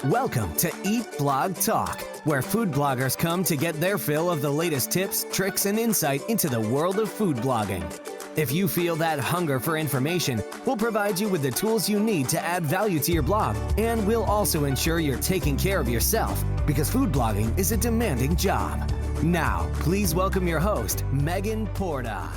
Welcome to Eat Blog Talk, where food bloggers come to get their fill of the latest tips, tricks, and insight into the world of food blogging. If you feel that hunger for information, we'll provide you with the tools you need to add value to your blog, and we'll also ensure you're taking care of yourself, because food blogging is a demanding job. Now, please welcome your host, Megan Porta.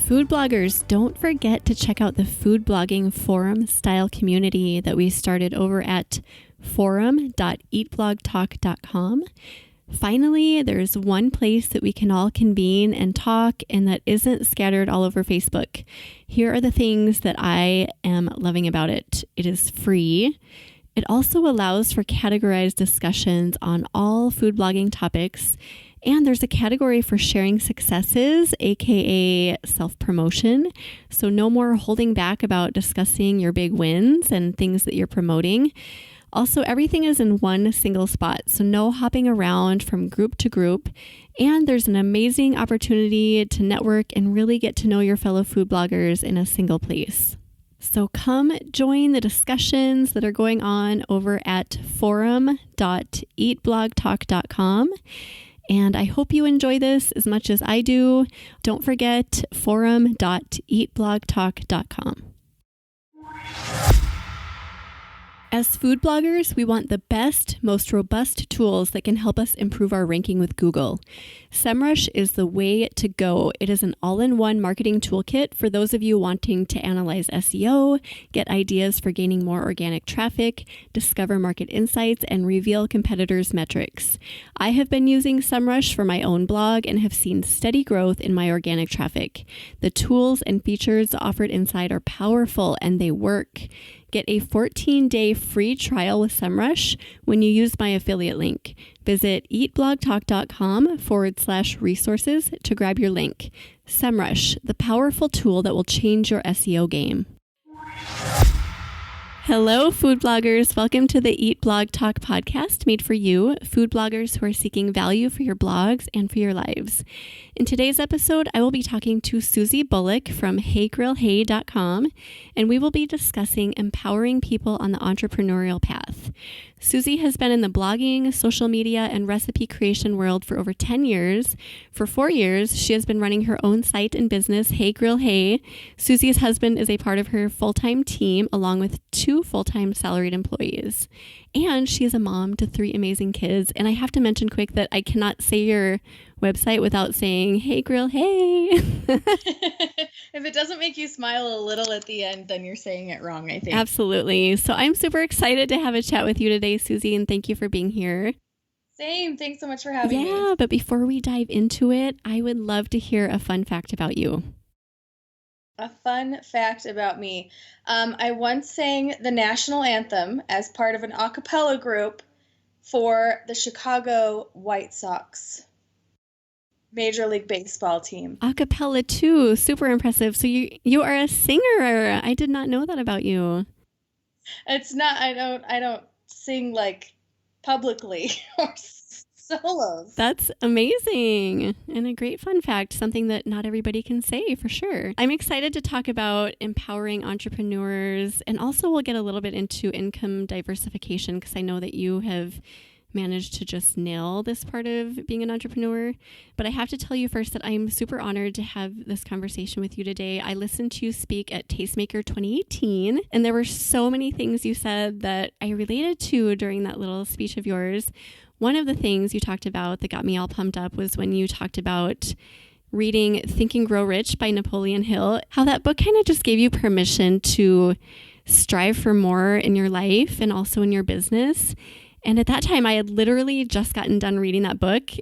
Food bloggers, don't forget to check out the food blogging forum style community that we started over at forum.eatblogtalk.com. Finally, there's one place that we can all convene and talk and that isn't scattered all over Facebook. Here are the things that I am loving about it. It is free. It also allows for categorized discussions on all food blogging topics. And there's a category for sharing successes, aka self-promotion. So no more holding back about discussing your big wins and things that you're promoting. Also, everything is in one single spot, so no hopping around from group to group. And there's an amazing opportunity to network and really get to know your fellow food bloggers in a single place. So come join the discussions that are going on over at forum.eatblogtalk.com. And I hope you enjoy this as much as I do. Don't forget forum.eatblogtalk.com. As food bloggers, we want the best, most robust tools that can help us improve our ranking with Google. SEMrush is the way to go. It is an all-in-one marketing toolkit for those of you wanting to analyze SEO, get ideas for gaining more organic traffic, discover market insights, and reveal competitors' metrics. I have been using SEMrush for my own blog and have seen steady growth in my organic traffic. The tools and features offered inside are powerful and they work. Get a 14-day free trial with SEMrush when you use my affiliate link. Visit eatblogtalk.com/resources to grab your link. SEMrush, the powerful tool that will change your SEO game. Hello, food bloggers. Welcome to the Eat Blog Talk podcast made for you, food bloggers who are seeking value for your blogs and for your lives. In today's episode, I will be talking to Susie Bulloch from HeyGrillHey.com, and we will be discussing empowering people on the entrepreneurial path. Susie has been in the blogging, social media, and recipe creation world for over 10 years. For 4 years, she has been running her own site and business, Hey Grill Hey. Susie's husband is a part of her full-time team, along with 2 full-time salaried employees. And she is a mom to 3 amazing kids. And I have to mention quick that I cannot say your website without saying, Hey Grill Hey. If it doesn't make you smile a little at the end, then you're saying it wrong, I think. Absolutely. So I'm super excited to have a chat with you today, Susie, and thank you for being here. Same. Thanks so much for having me. Yeah, but before we dive into it, I would love to hear a fun fact about you. A fun fact about me. I once sang the national anthem as part of an a cappella group for the Chicago White Sox Major League Baseball team. A cappella too. Super impressive. So you are a singer. I did not know that about you. It's not, I don't sing like publicly or solos. That's amazing. And a great fun fact, something that not everybody can say for sure. I'm excited to talk about empowering entrepreneurs, and also we'll get a little bit into income diversification because I know that you have managed to just nail this part of being an entrepreneur. But I have to tell you first that I'm super honored to have this conversation with you today. I listened to you speak at Tastemaker 2018, and there were so many things you said that I related to during that little speech of yours. One of the things you talked about that got me all pumped up was when you talked about reading Think and Grow Rich by Napoleon Hill, how that book kind of just gave you permission to strive for more in your life and also in your business. And at that time, I had literally just gotten done reading that book.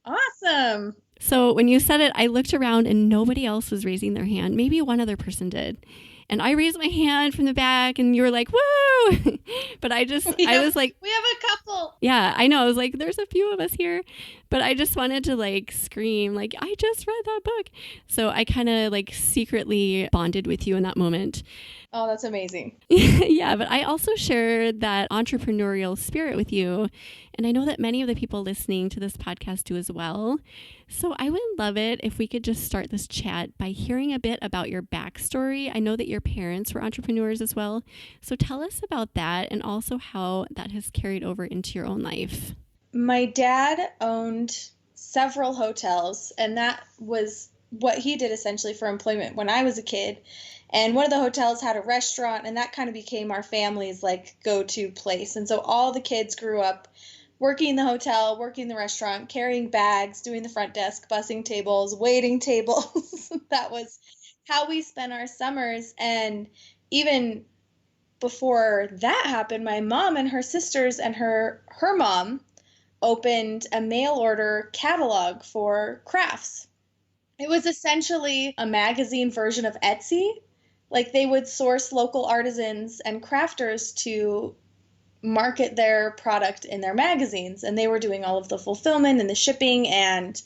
Awesome. So when you said it, I looked around and nobody else was raising their hand. Maybe one other person did. And I raised my hand from the back and you were like, woo! But I was like, we have a couple. Yeah, I know. I was like, there's a few of us here. But I just wanted to like scream, like, I just read that book. So I kind of like secretly bonded with you in that moment. Oh, that's amazing. Yeah, but I also share that entrepreneurial spirit with you. And I know that many of the people listening to this podcast do as well. So I would love it if we could just start this chat by hearing a bit about your backstory. I know that your parents were entrepreneurs as well. So tell us about that and also how that has carried over into your own life. My dad owned several hotels, and that was what he did essentially for employment when I was a kid. And one of the hotels had a restaurant, and that kind of became our family's like go-to place. And so all the kids grew up working the hotel, working the restaurant, carrying bags, doing the front desk, bussing tables, waiting tables. That was how we spent our summers. And even before that happened, my mom and her sisters and her mom opened a mail order catalog for crafts. It was essentially a magazine version of Etsy. Like they would source local artisans and crafters to market their product in their magazines, and they were doing all of the fulfillment and the shipping. And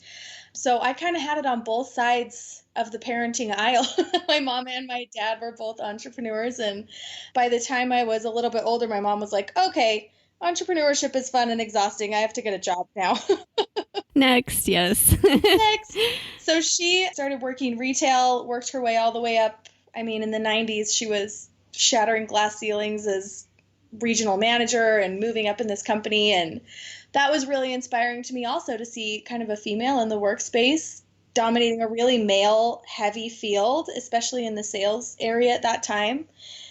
so I kind of had it on both sides of the parenting aisle. My mom and my dad were both entrepreneurs, and by the time I was a little bit older, my mom was like, okay, entrepreneurship is fun and exhausting. I have to get a job now. Next, yes. Next. So she started working retail, worked her way all the way up. I mean, in the 90s, she was shattering glass ceilings as regional manager and moving up in this company. And that was really inspiring to me also to see kind of a female in the workspace dominating a really male heavy field, especially in the sales area at that time.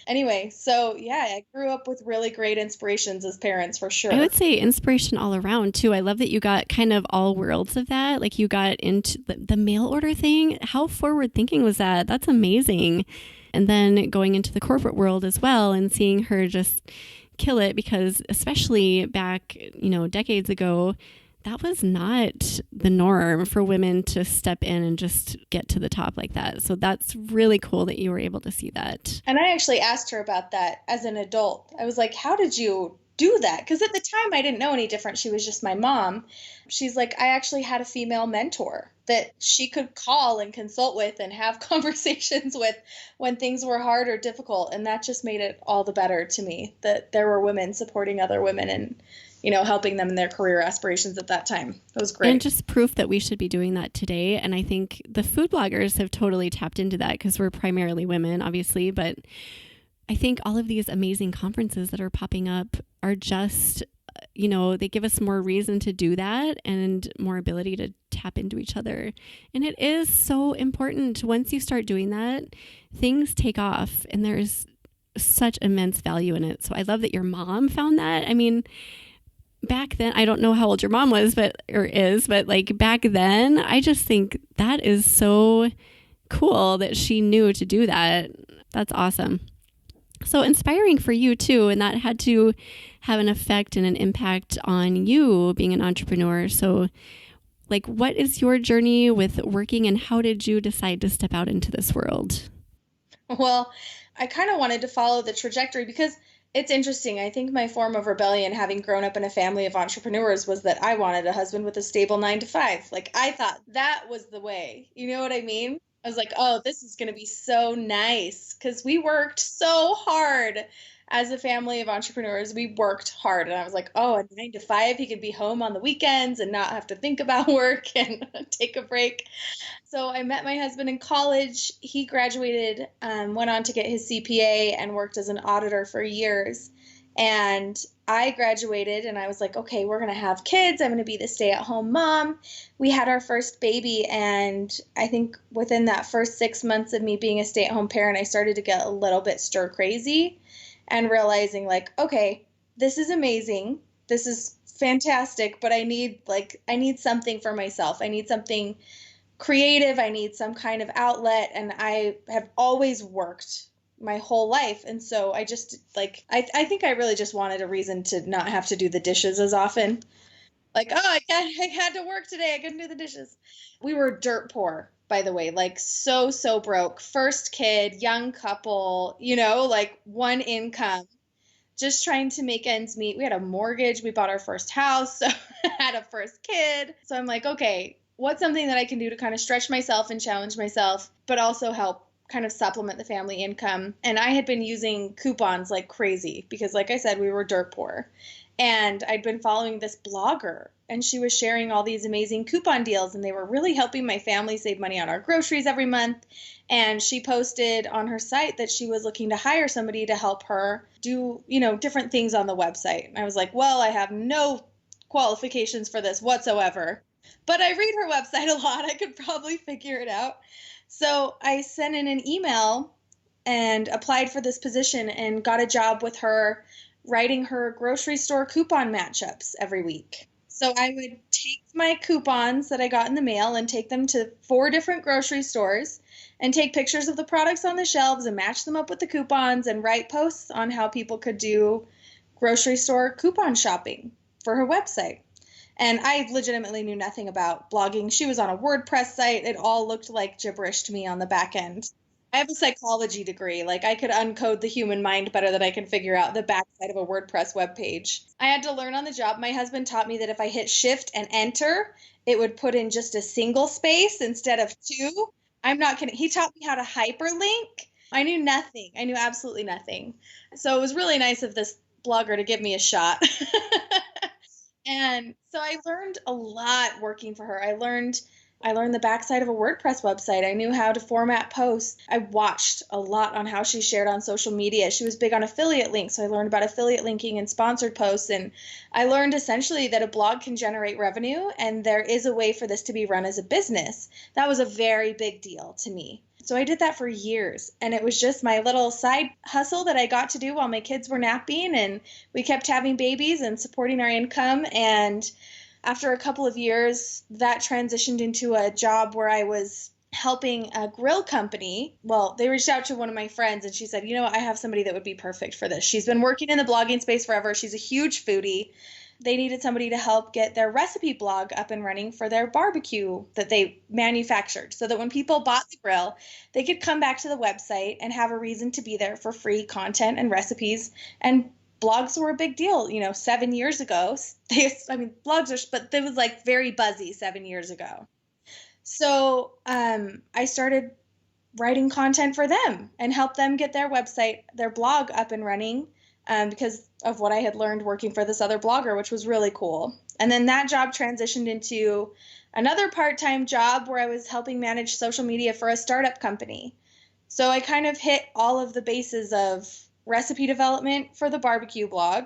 Anyway, so yeah, I grew up with really great inspirations as parents for sure. I would say inspiration all around too. I love that you got kind of all worlds of that. Like you got into the mail order thing. How forward thinking was that? That's amazing. And then going into the corporate world as well and seeing her just kill it, because especially back, decades ago, that was not the norm for women to step in and just get to the top like that. So that's really cool that you were able to see that. And I actually asked her about that as an adult. I was like, how did you do that? Because at the time I didn't know any different. She was just my mom. She's like, I actually had a female mentor that she could call and consult with and have conversations with when things were hard or difficult. And that just made it all the better to me that there were women supporting other women and helping them in their career aspirations at that time. It was great. And just proof that we should be doing that today. And I think the food bloggers have totally tapped into that because we're primarily women, obviously. But I think all of these amazing conferences that are popping up are just, they give us more reason to do that and more ability to tap into each other. And it is so important. Once you start doing that, things take off and there's such immense value in it. So I love that your mom found that. I mean, back then, I don't know how old your mom was, but like back then, I just think that is so cool that she knew to do that. That's awesome. So inspiring for you too. And that had to have an effect and an impact on you being an entrepreneur. So like, what is your journey with working and how did you decide to step out into this world? Well, I kind of wanted to follow the trajectory because it's interesting. I think my form of rebellion, having grown up in a family of entrepreneurs, was that I wanted a husband with a stable 9-to-5. Like I thought that was the way. You know what I mean? I was like, oh, this is going to be so nice because we worked so hard as a family of entrepreneurs. We worked hard. And I was like, oh, a 9-to-5, he could be home on the weekends and not have to think about work and take a break. So I met my husband in college. He graduated, went on to get his CPA and worked as an auditor for years. And I graduated and I was like, okay, we're going to have kids. I'm going to be the stay-at-home mom. We had our first baby. And I think within that first 6 months of me being a stay-at-home parent, I started to get a little bit stir crazy and realizing like, okay, this is amazing. This is fantastic, but I need something for myself. I need something creative. I need some kind of outlet. And I have always worked my whole life. And so I just I think I really just wanted a reason to not have to do the dishes as often. Like, oh, I had to work today. I couldn't do the dishes. We were dirt poor, by the way, like so broke. First kid, young couple, like one income, just trying to make ends meet. We had a mortgage. We bought our first house. So I had a first kid. So I'm like, okay, what's something that I can do to kind of stretch myself and challenge myself, but also help kind of supplement the family income. And I had been using coupons like crazy because, like I said, we were dirt poor. And I'd been following this blogger, and she was sharing all these amazing coupon deals, and they were really helping my family save money on our groceries every month. And she posted on her site that she was looking to hire somebody to help her do, different things on the website. And I was like, well, I have no qualifications for this whatsoever, but I read her website a lot. I could probably figure it out. So I sent in an email and applied for this position and got a job with her writing her grocery store coupon matchups every week. So I would take my coupons that I got in the mail and take them to 4 different grocery stores and take pictures of the products on the shelves and match them up with the coupons and write posts on how people could do grocery store coupon shopping for her website. And I legitimately knew nothing about blogging. She was on a WordPress site. It all looked like gibberish to me on the back end. I have a psychology degree. Like, I could uncode the human mind better than I can figure out the backside of a WordPress webpage. I had to learn on the job. My husband taught me that if I hit Shift and Enter, it would put in just a single space instead of 2. I'm not kidding. He taught me how to hyperlink. I knew nothing. I knew absolutely nothing. So it was really nice of this blogger to give me a shot. And so I learned a lot working for her. I learned the backside of a WordPress website. I knew how to format posts. I watched a lot on how she shared on social media. She was big on affiliate links, so I learned about affiliate linking and sponsored posts. And I learned essentially that a blog can generate revenue, and there is a way for this to be run as a business. That was a very big deal to me. So I did that for years, and it was just my little side hustle that I got to do while my kids were napping, and we kept having babies and supporting our income. And after a couple of years, that transitioned into a job where I was helping a grill company. Well, they reached out to one of my friends, and she said, I have somebody that would be perfect for this. She's been working in the blogging space forever. She's a huge foodie. They needed somebody to help get their recipe blog up and running for their barbecue that they manufactured, so that when people bought the grill, they could come back to the website and have a reason to be there for free content and recipes. And blogs were a big deal, 7 years ago. Blogs are, but it was like very buzzy 7 years ago. So I started writing content for them and help them get their website, their blog up and running because of what I had learned working for this other blogger, which was really cool. And then that job transitioned into another part-time job where I was helping manage social media for a startup company. So I kind of hit all of the bases of recipe development for the barbecue blog,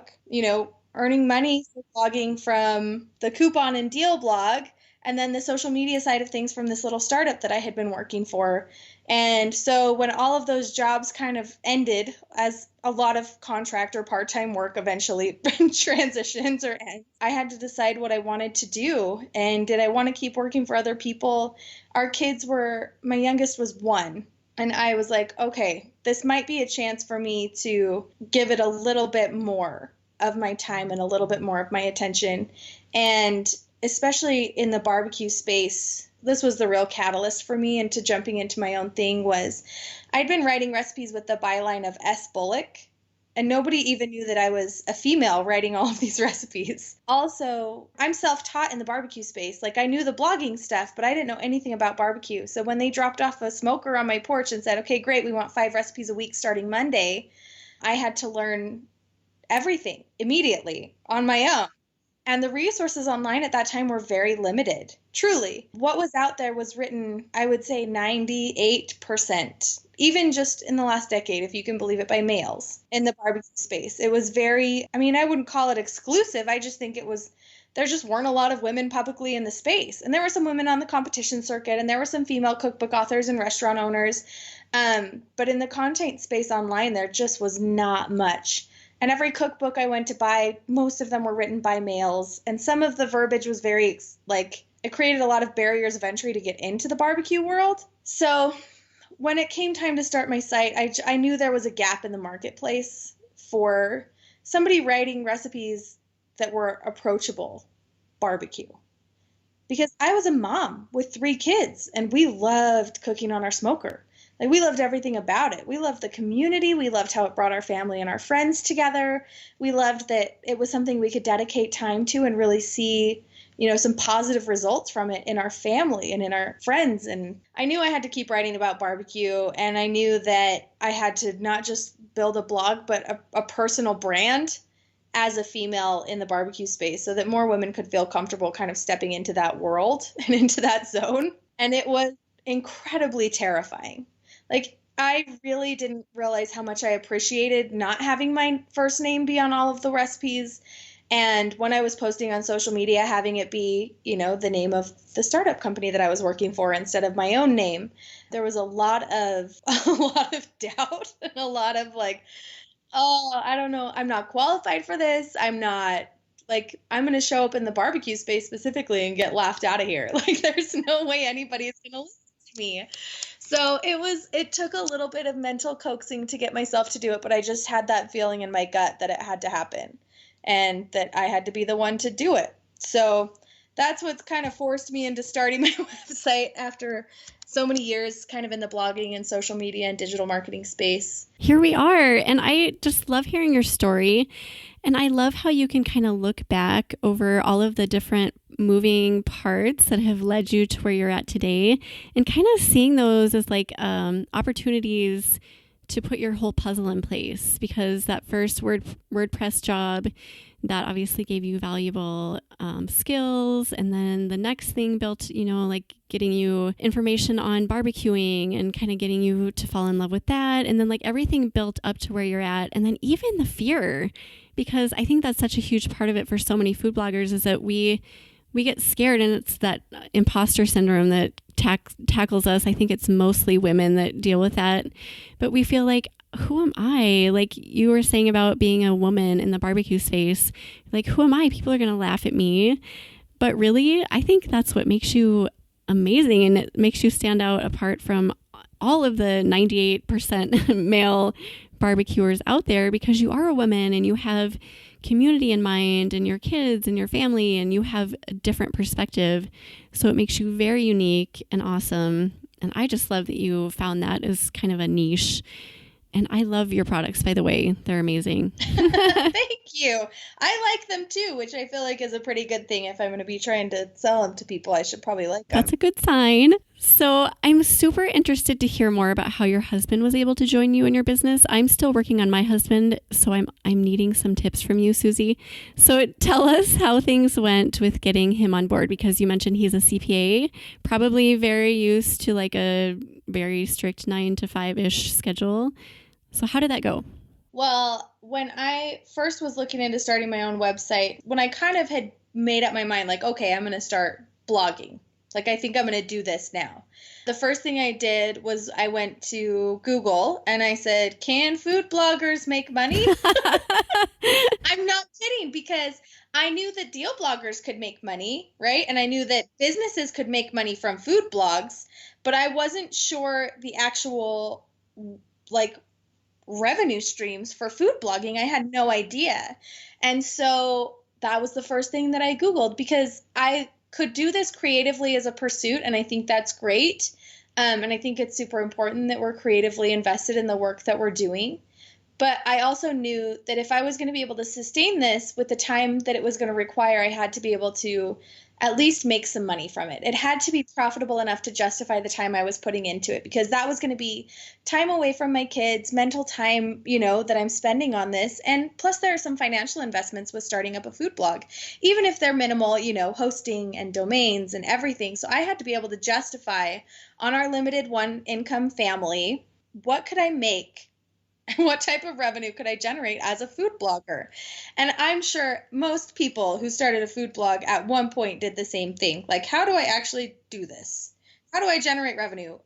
earning money for blogging from the coupon and deal blog, and then the social media side of things from this little startup that I had been working for. And so when all of those jobs kind of ended, as a lot of contract or part-time work eventually transitions or ends, I had to decide what I wanted to do. And did I want to keep working for other people? My youngest was 1. And I was like, okay, this might be a chance for me to give it a little bit more of my time and a little bit more of my attention. And especially in the barbecue space, this was the real catalyst for me into jumping into my own thing. Was I'd been writing recipes with the byline of S. Bulloch, and nobody even knew that I was a female writing all of these recipes. Also, I'm self-taught in the barbecue space. Like, I knew the blogging stuff, but I didn't know anything about barbecue. So when they dropped off a smoker on my porch and said, okay, great, we want 5 recipes a week starting Monday, I had to learn everything immediately on my own. And the resources online at that time were very limited. Truly. What was out there was written, I would say 98%, even just in the last decade, if you can believe it, by males in the barbecue space. It was very, I wouldn't call it exclusive. I just think there just weren't a lot of women publicly in the space. And there were some women on the competition circuit, and there were some female cookbook authors and restaurant owners. But in the content space online, there just was not much. And every cookbook I went to buy, most of them were written by males. And some of the verbiage was very, it created a lot of barriers of entry to get into the barbecue world. So when it came time to start my site, I knew there was a gap in the marketplace for somebody writing recipes that were approachable barbecue. Because I was a mom with 3 kids, and we loved cooking on our smoker. Like, we loved everything about it. We loved the community. We loved how it brought our family and our friends together. We loved that it was something we could dedicate time to and really see, some positive results from it in our family and in our friends. And I knew I had to keep writing about barbecue, and I knew that I had to not just build a blog, but a personal brand as a female in the barbecue space, so that more women could feel comfortable kind of stepping into that world and into that zone. And it was incredibly terrifying. Like, I really didn't realize how much I appreciated not having my first name be on all of the recipes. And when I was posting on social media, having it be, the name of the startup company that I was working for instead of my own name, there was a lot of doubt and a lot of like, oh, I don't know, I'm not qualified for this. I'm going to show up in the barbecue space specifically and get laughed out of here. Like, there's no way anybody is going to listen to me. So it took a little bit of mental coaxing to get myself to do it, but I just had that feeling in my gut that it had to happen and that I had to be the one to do it. So that's what's kind of forced me into starting my website after so many years kind of in the blogging and social media and digital marketing space. Here we are. And I just love hearing your story. And I love how you can kind of look back over all of the different moving parts that have led you to where you're at today and kind of seeing those as like opportunities to put your whole puzzle in place, because that first WordPress job, that obviously gave you valuable skills. And then the next thing built, like getting you information on barbecuing and kind of getting you to fall in love with that. And then like everything built up to where you're at. And then even the fear, because I think that's such a huge part of it for so many food bloggers, is that we get scared, and it's that imposter syndrome that tackles us. I think it's mostly women that deal with that. But we feel like, who am I? Like you were saying about being a woman in the barbecue space, like, who am I? People are going to laugh at me. But really, I think that's what makes you amazing, and it makes you stand out apart from all of the 98% male barbecuers out there, because you are a woman and you have community in mind and your kids and your family, and you have a different perspective. So it makes you very unique and awesome. And I just love that you found that as kind of a niche. And I love your products, by the way. They're amazing. Thank you. I like them too, which I feel like is a pretty good thing. If I'm going to be trying to sell them to people, I should probably like them. That's a good sign. So I'm super interested to hear more about how your husband was able to join you in your business. I'm still working on my husband, so I'm needing some tips from you, Susie. So tell us how things went with getting him on board, because you mentioned he's a CPA, probably very used to like a very strict 9 to 5-ish schedule. So how did that go? Well, when I first was looking into starting my own website, when I kind of had made up my mind, like, okay, I'm going to start blogging. Like, I think I'm going to do this now. The first thing I did was I went to Google and I said, can food bloggers make money? I'm not kidding, because I knew that deal bloggers could make money, right? And I knew that businesses could make money from food blogs, but I wasn't sure the actual, like, revenue streams for food blogging. I had no idea. And so that was the first thing that I Googled, because I could do this creatively as a pursuit. And I think that's great. And I think it's super important that we're creatively invested in the work that we're doing. But I also knew that if I was going to be able to sustain this with the time that it was going to require, I had to be able to at least make some money from it. It had to be profitable enough to justify the time I was putting into it, because that was going to be time away from my kids, mental time, that I'm spending on this. And plus there are some financial investments with starting up a food blog, even if they're minimal, hosting and domains and everything. So I had to be able to justify on our limited one income family, what could I make? What type of revenue could I generate as a food blogger? And I'm sure most people who started a food blog at one point did the same thing. Like, how do I actually do this? How do I generate revenue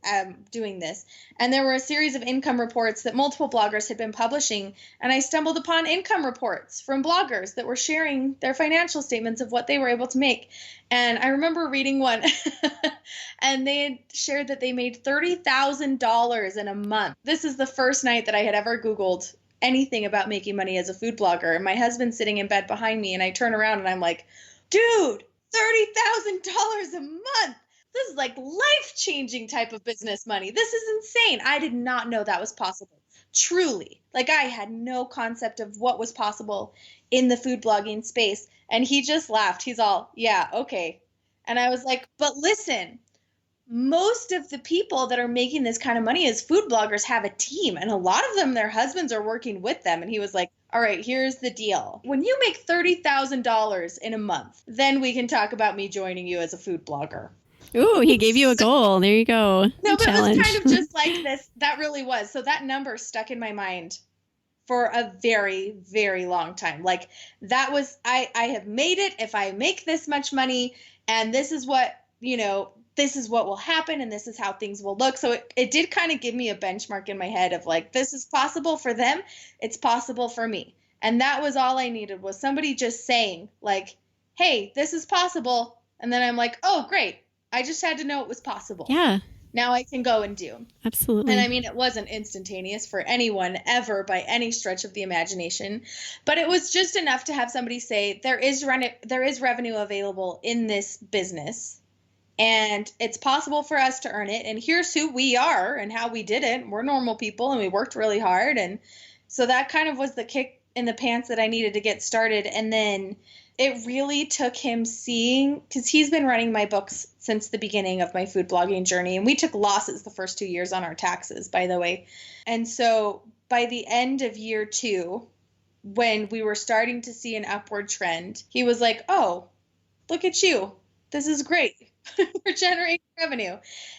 doing this? And there were a series of income reports that multiple bloggers had been publishing. And I stumbled upon income reports from bloggers that were sharing their financial statements of what they were able to make. And I remember reading one and they had shared that they made $30,000 in a month. This is the first night that I had ever Googled anything about making money as a food blogger. And my husband's sitting in bed behind me, and I turn around and I'm like, dude, $30,000 a month. This is like life-changing type of business money. This is insane. I did not know that was possible. Truly. Like I had no concept of what was possible in the food blogging space. And he just laughed. He's all, yeah, okay. And I was like, but listen, most of the people that are making this kind of money as food bloggers have a team, and a lot of them, their husbands are working with them. And he was like, all right, here's the deal. When you make $30,000 in a month, then we can talk about me joining you as a food blogger. Ooh, he gave you a goal. There you go. No, but Challenge. it was kind of just like this. That really was. So that number stuck in my mind for a very, very long time. Like that was, I have made it if I make this much money, and this is what, this is what will happen, and this is how things will look. So it did kind of give me a benchmark in my head of like, this is possible for them. It's possible for me. And that was all I needed, was somebody just saying like, hey, this is possible. And then I'm like, oh, great. I just had to know it was possible. Yeah. Now I can go and do. Absolutely. And I mean, it wasn't instantaneous for anyone ever by any stretch of the imagination, but it was just enough to have somebody say there is revenue available in this business, and it's possible for us to earn it. And here's who we are and how we did it. We're normal people, and we worked really hard. And so that kind of was the kick in the pants that I needed to get started. And then it really took him seeing, because he's been running my books since the beginning of my food blogging journey. And we took losses the first 2 years on our taxes, by the way. And so by the end of year 2, when we were starting to see an upward trend, he was like, oh, look at you. This is great. We're generating revenue.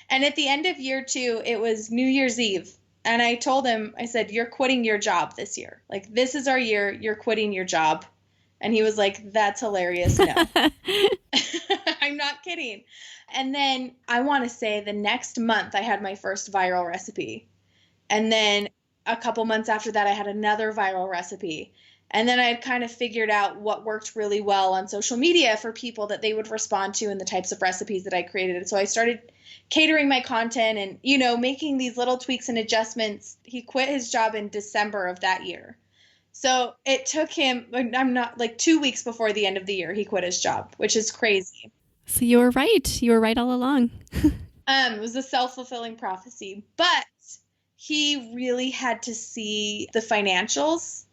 And at the end of year 2, it was New Year's Eve. And I told him, I said, you're quitting your job this year. Like, this is our year. You're quitting your job. And he was like, that's hilarious. No, I'm not kidding. And then I want to say the next month I had my first viral recipe. And then a couple months after that, I had another viral recipe. And then I had kind of figured out what worked really well on social media for people that they would respond to and the types of recipes that I created. So I started catering my content and, making these little tweaks and adjustments. He quit his job in December of that year. So it took him, 2 weeks before the end of the year, he quit his job, which is crazy. So you were right. You were right all along. It was a self-fulfilling prophecy, but he really had to see the financials,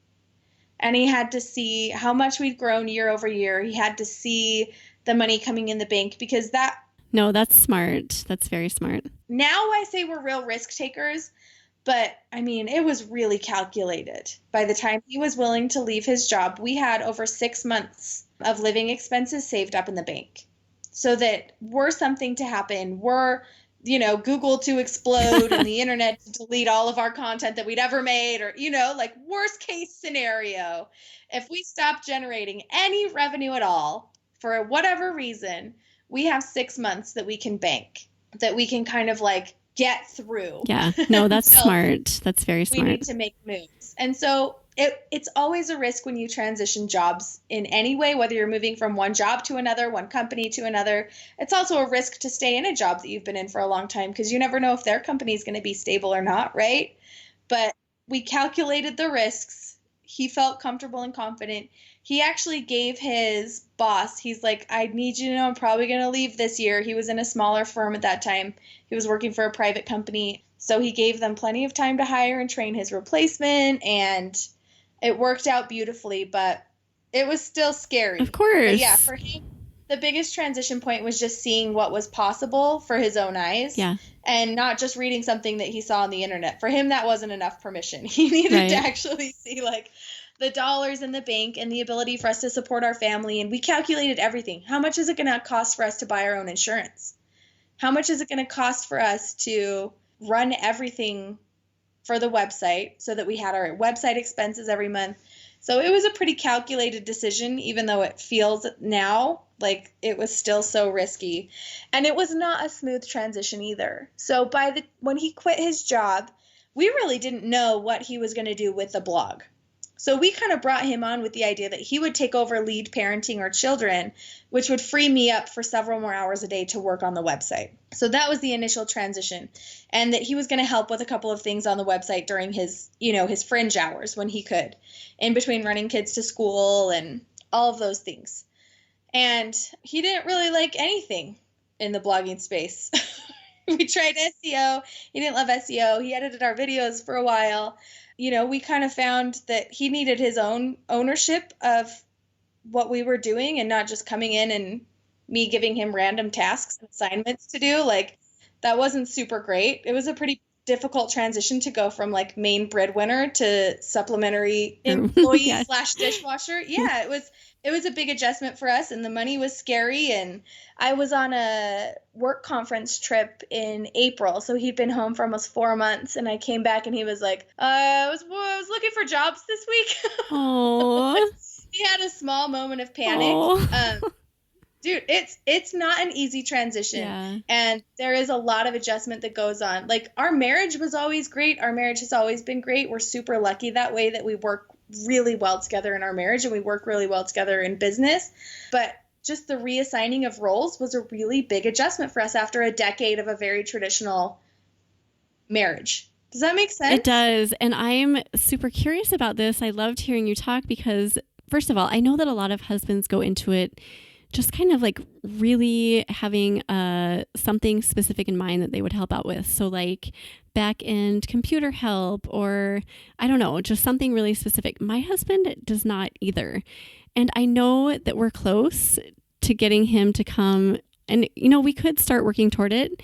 and he had to see how much we'd grown year over year. He had to see the money coming in the bank, because No, that's smart. That's very smart. Now I say we're real risk takers. But, I mean, it was really calculated. By the time he was willing to leave his job, we had over 6 months of living expenses saved up in the bank. So that were something to happen, were, Google to explode and the internet to delete all of our content that we'd ever made, or, worst case scenario, if we stop generating any revenue at all, for whatever reason, we have 6 months that we can bank, that we can kind of get through. Yeah, no, that's so smart. That's very smart. We need to make moves. And so it's always a risk when you transition jobs in any way, whether you're moving from one job to another, one company to another. It's also a risk to stay in a job that you've been in for a long time, because you never know if their company is going to be stable or not, right? But we calculated the risks. He felt comfortable and confident. He actually gave his boss, he's like, I need you to know I'm probably going to leave this year. He was in a smaller firm at that time. He was working for a private company. So he gave them plenty of time to hire and train his replacement. And it worked out beautifully, but it was still scary. Of course. But yeah, for him, the biggest transition point was just seeing what was possible for his own eyes. Yeah. And not just reading something that he saw on the internet. For him, that wasn't enough permission. He needed to actually see the dollars in the bank and the ability for us to support our family. And we calculated everything. How much is it going to cost for us to buy our own insurance? How much is it going to cost for us to run everything for the website so that we had our website expenses every month? So it was a pretty calculated decision, even though it feels now like it was still so risky. And it was not a smooth transition either. So when he quit his job, we really didn't know what he was going to do with the blog. So we kind of brought him on with the idea that he would take over lead parenting our children, which would free me up for several more hours a day to work on the website. So that was the initial transition, and that he was going to help with a couple of things on the website during his fringe hours when he could, in between running kids to school and all of those things. And he didn't really like anything in the blogging space. We tried SEO. He didn't love SEO. He edited our videos for a while. We kind of found that he needed his own ownership of what we were doing and not just coming in and me giving him random tasks and assignments to do. Like, that wasn't super great. It was a pretty difficult transition to go from like main breadwinner to supplementary employee Yes. / dishwasher. Yeah, it was a big adjustment for us, and the money was scary. And I was on a work conference trip in April, so he'd been home for almost 4 months, and I came back and he was like, I was looking for jobs this week. Oh. He had a small moment of panic. Oh. Dude, it's not an easy transition. Yeah. And there is a lot of adjustment that goes on. Like, our marriage was always great. Our marriage has always been great. We're super lucky that way, that we work really well together in our marriage and we work really well together in business. But just the reassigning of roles was a really big adjustment for us after a decade of a very traditional marriage. Does that make sense? It does. And I'm super curious about this. I loved hearing you talk because, first of all, I know that a lot of husbands go into it just kind of like really having something specific in mind that they would help out with. So like back end computer help, or I don't know, just something really specific. My husband does not either. And I know that we're close to getting him to come, and we could start working toward it,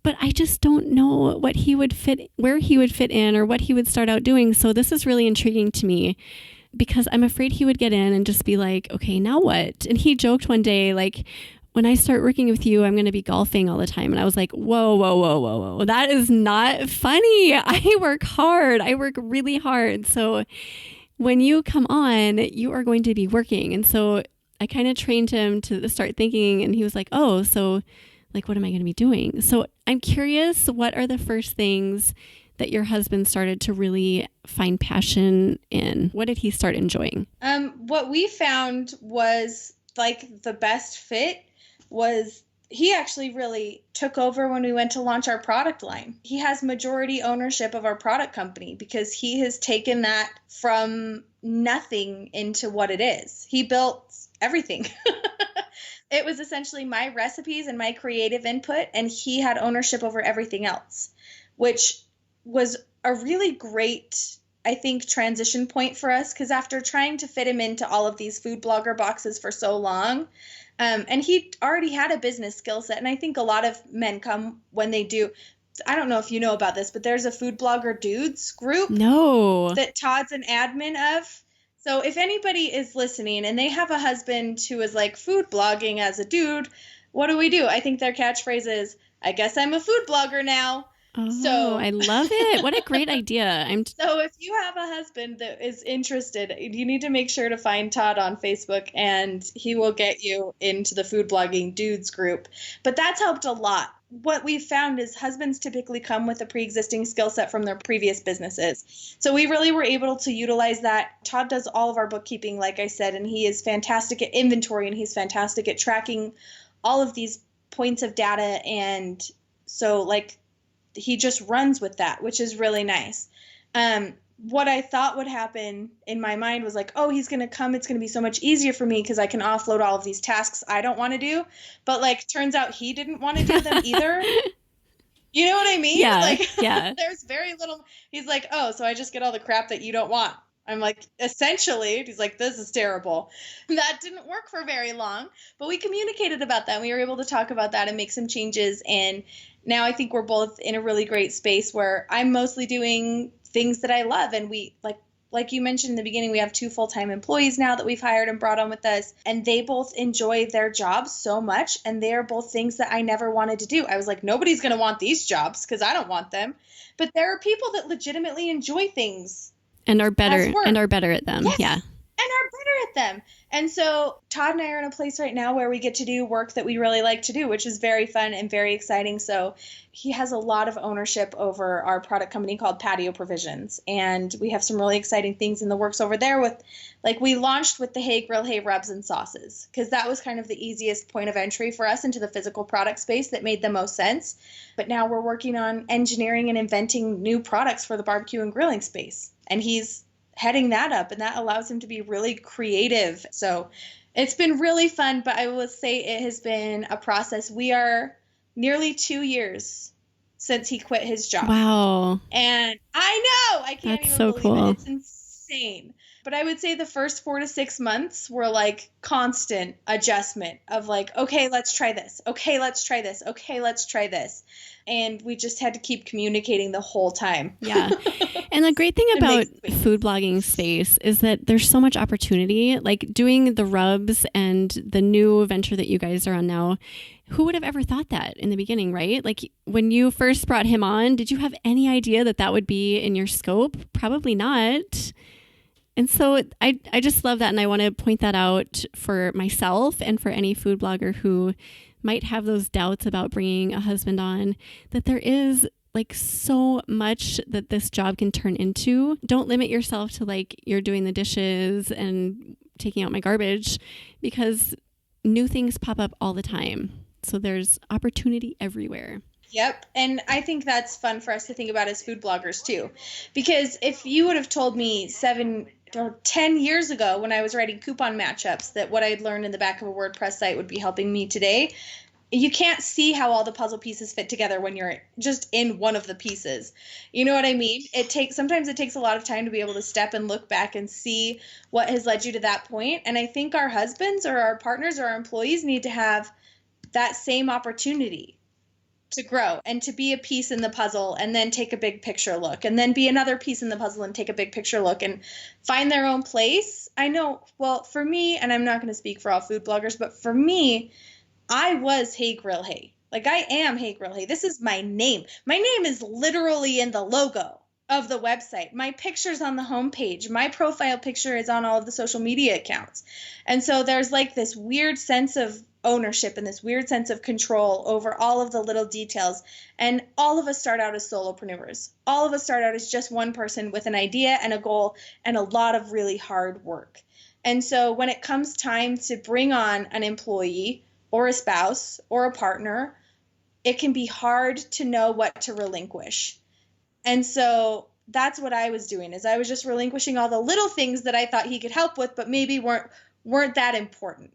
but I just don't know where he would fit in or what he would start out doing. So this is really intriguing to me, because I'm afraid he would get in and just be like, okay, now what? And he joked one day, like, when I start working with you, I'm going to be golfing all the time. And I was like, whoa. That is not funny. I work hard. I work really hard. So when you come on, you are going to be working. And so I kind of trained him to start thinking, and he was like, oh, so like, what am I going to be doing? So I'm curious, what are the first things that your husband started to really find passion in? What did he start enjoying? What we found was like the best fit was he actually really took over when we went to launch our product line. He has majority ownership of our product company because he has taken that from nothing into what it is. He built everything. It was essentially my recipes and my creative input, and he had ownership over everything else, which was a really great, I think, transition point for us, because after trying to fit him into all of these food blogger boxes for so long, and he already had a business skill set, and I think a lot of men come when they do. I don't know if you know about this, but there's a food blogger dudes group. No. That Todd's an admin of. So if anybody is listening and they have a husband who is like food blogging as a dude, what do? I think their catchphrase is, I guess I'm a food blogger now. Oh, so I love it. What a great idea. So if you have a husband that is interested, you need to make sure to find Todd on Facebook, and he will get you into the food blogging dudes group. But that's helped a lot. What we've found is husbands typically come with a pre-existing skill set from their previous businesses. So we really were able to utilize that. Todd does all of our bookkeeping, like I said, and he is fantastic at inventory, and he's fantastic at tracking all of these points of data. And so like, he just runs with that, which is really nice. What I thought would happen in my mind was like, oh, he's going to come. It's going to be so much easier for me because I can offload all of these tasks I don't want to do. But like, turns out he didn't want to do them either. You know what I mean? Yeah. Like, yeah. There's very little. He's like, oh, so I just get all the crap that you don't want. I'm like, essentially, he's like, this is terrible. That didn't work for very long, but we communicated about that. We were able to talk about that and make some changes. And now I think we're both in a really great space where I'm mostly doing things that I love. And we, like you mentioned in the beginning, we have 2 full-time employees now that we've hired and brought on with us. And they both enjoy their jobs so much. And they are both things that I never wanted to do. I was like, nobody's going to want these jobs because I don't want them. But there are people that legitimately enjoy things. And are better at them. Yes. Yeah. And are better at them. And so Todd and I are in a place right now where we get to do work that we really like to do, which is very fun and very exciting. So he has a lot of ownership over our product company called Patio Provisions. And we have some really exciting things in the works over there with, like, we launched with the Hey Grill, Hey Rubs and sauces, because that was kind of the easiest point of entry for us into the physical product space that made the most sense. But now we're working on engineering and inventing new products for the barbecue and grilling space. And he's heading that up, and that allows him to be really creative. So it's been really fun, but I will say it has been a process. We are nearly 2 years since he quit his job. Wow. And I know, I can't That's even so believe cool. it. It's insane. But I would say the first 4 to 6 months were like constant adjustment of like, okay, let's try this. Okay, let's try this. Okay, let's try this. And we just had to keep communicating the whole time. Yeah. And the great thing about makes me- food blogging space is that there's so much opportunity, like doing the rubs and the new venture that you guys are on now. Who would have ever thought that in the beginning, right? Like when you first brought him on, did you have any idea that that would be in your scope? Probably not. And so I just love that. And I want to point that out for myself and for any food blogger who might have those doubts about bringing a husband on, that there is like so much that this job can turn into. Don't limit yourself to like you're doing the dishes and taking out my garbage, because new things pop up all the time. So there's opportunity everywhere. Yep. And I think that's fun for us to think about as food bloggers too. Because if you would have told me 7 or 10 years ago when I was writing coupon matchups that what I'd learned in the back of a WordPress site would be helping me today, you can't see how all the puzzle pieces fit together when you're just in one of the pieces. You know what I mean? Sometimes it takes a lot of time to be able to step and look back and see what has led you to that point. And I think our husbands or our partners or our employees need to have that same opportunity to grow and to be a piece in the puzzle and then take a big picture look and then be another piece in the puzzle and take a big picture look and find their own place. I know, well, for me, and I'm not going to speak for all food bloggers, but for me, I was Hey Grill Hey. Like I am Hey Grill Hey. This is my name. My name is literally in the logo of the website. My picture's on the homepage. My profile picture is on all of the social media accounts. And so there's like this weird sense of ownership and this weird sense of control over all of the little details. And all of us start out as solopreneurs. All of us start out as just one person with an idea and a goal and a lot of really hard work. And so when it comes time to bring on an employee or a spouse or a partner, it can be hard to know what to relinquish. And so that's what I was doing, is I was just relinquishing all the little things that I thought he could help with, but maybe weren't that important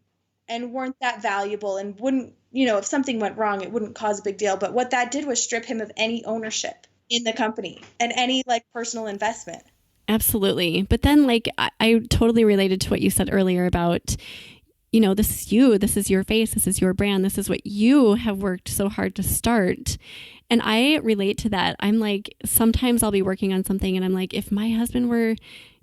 and weren't that valuable and wouldn't, if something went wrong, it wouldn't cause a big deal. But what that did was strip him of any ownership in the company and any like personal investment. Absolutely. But then like I totally related to what you said earlier about, this is you, this is your face, this is your brand, this is what you have worked so hard to start. And I relate to that. I'm like, sometimes I'll be working on something and I'm like, if my husband were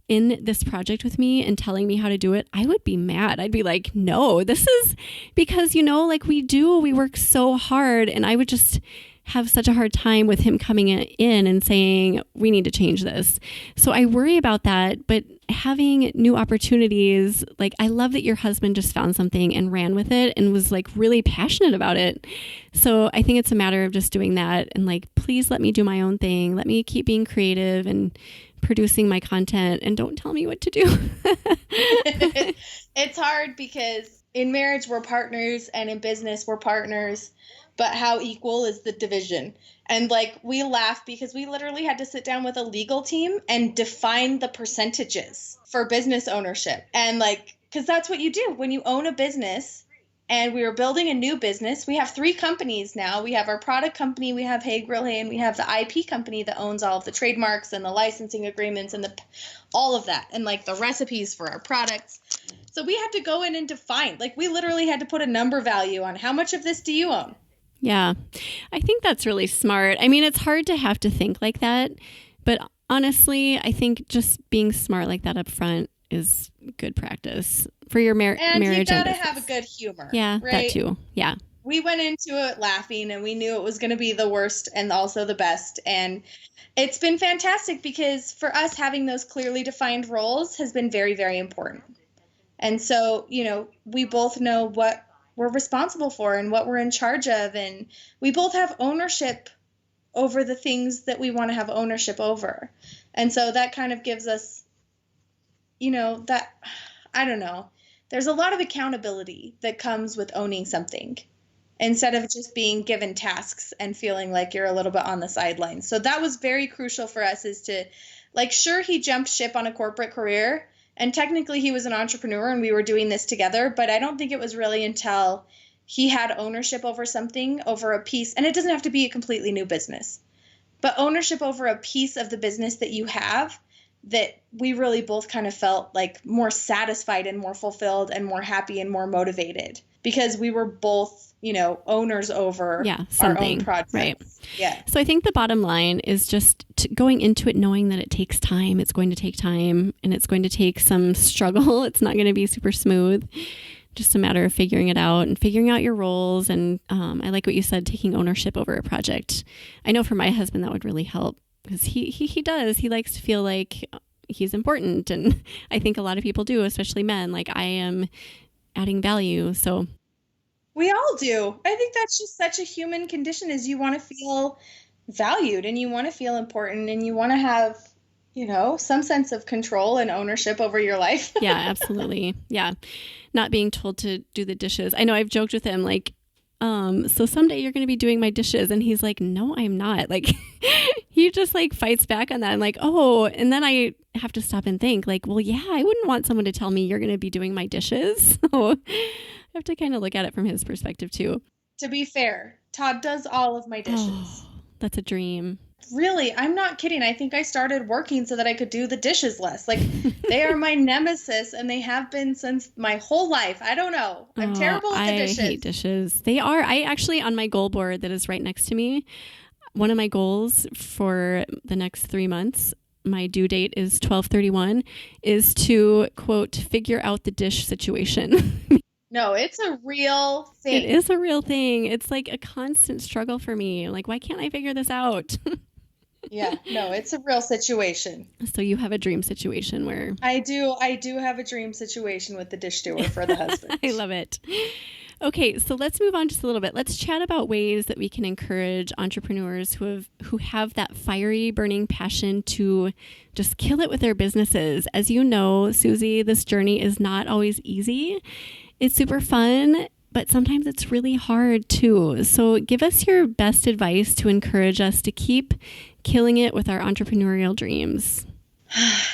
in this project with me and telling me how to do it, I would be mad. I'd be like, no, this is because, like we work so hard, and I would just have such a hard time with him coming in and saying, we need to change this. So I worry about that, but having new opportunities, like I love that your husband just found something and ran with it and was like really passionate about it. So I think it's a matter of just doing that and like, please let me do my own thing. Let me keep being creative and producing my content, and don't tell me what to do. It's hard because in marriage we're partners and in business we're partners, but how equal is the division? And like we laugh because we literally had to sit down with a legal team and define the percentages for business ownership. And like, because that's what you do when you own a business. And we were building a new business. We have 3 companies now. We have our product company, we have Hey Grill Hey, and we have the IP company that owns all of the trademarks and the licensing agreements and all of that, and like the recipes for our products. So we had to go in and define, like we literally had to put a number value on how much of this do you own? Yeah, I think that's really smart. I mean, it's hard to have to think like that, but honestly, I think just being smart like that up front is good practice for your marriage. And you gotta have a good humor. Yeah, right? that too. Yeah. We went into it laughing and we knew it was going to be the worst and also the best. And it's been fantastic because for us, having those clearly defined roles has been very, very important. And so, we both know what we're responsible for and what we're in charge of. And we both have ownership over the things that we want to have ownership over. And so that kind of gives us, that, I don't know, there's a lot of accountability that comes with owning something instead of just being given tasks and feeling like you're a little bit on the sidelines. So that was very crucial for us, is to Like, sure, he jumped ship on a corporate career, and technically he was an entrepreneur and we were doing this together, but I don't think it was really until he had ownership over something, over a piece, and it doesn't have to be a completely new business, but ownership over a piece of the business that you have, that we really both kind of felt like more satisfied and more fulfilled and more happy and more motivated because we were both, owners over our own projects. Right. Yeah. So I think the bottom line is just going into it knowing that it takes time. It's going to take time and it's going to take some struggle. It's not going to be super smooth. Just a matter of figuring it out and figuring out your roles. And I like what you said, taking ownership over a project. I know for my husband that would really help because he does. He likes to feel like he's important. And I think a lot of people do, especially men, like I am adding value. So we all do. I think that's just such a human condition is you want to feel valued and you want to feel important and you want to have, some sense of control and ownership over your life. Yeah, absolutely. Yeah. Not being told to do the dishes. I know I've joked with him like, so someday you're going to be doing my dishes. And he's like, no, I'm not. Like he just like fights back on that. I'm like, oh, and then I have to stop and think like, well, yeah, I wouldn't want someone to tell me you're going to be doing my dishes. So I have to kind of look at it from his perspective too. To be fair, Todd does all of my dishes. Oh, that's a dream. Really, I'm not kidding. I think I started working so that I could do the dishes less. Like they are my nemesis and they have been since my whole life. I don't know. I'm terrible at the dishes. I hate dishes. They are. I actually, on my goal board that is right next to me, one of my goals for the next 3 months, my due date is 12/31, is to, quote, figure out the dish situation. No, it's a real thing. It is a real thing. It's like a constant struggle for me. Like, why can't I figure this out? Yeah, no, it's a real situation. So you have a dream situation where... I do have a dream situation with the dish doer for the husband. I love it. Okay, so let's move on just a little bit. Let's chat about ways that we can encourage entrepreneurs who have that fiery, burning passion to just kill it with their businesses. As you know, Susie, this journey is not always easy. It's super fun, but sometimes it's really hard too. So give us your best advice to encourage us to keep killing it with our entrepreneurial dreams.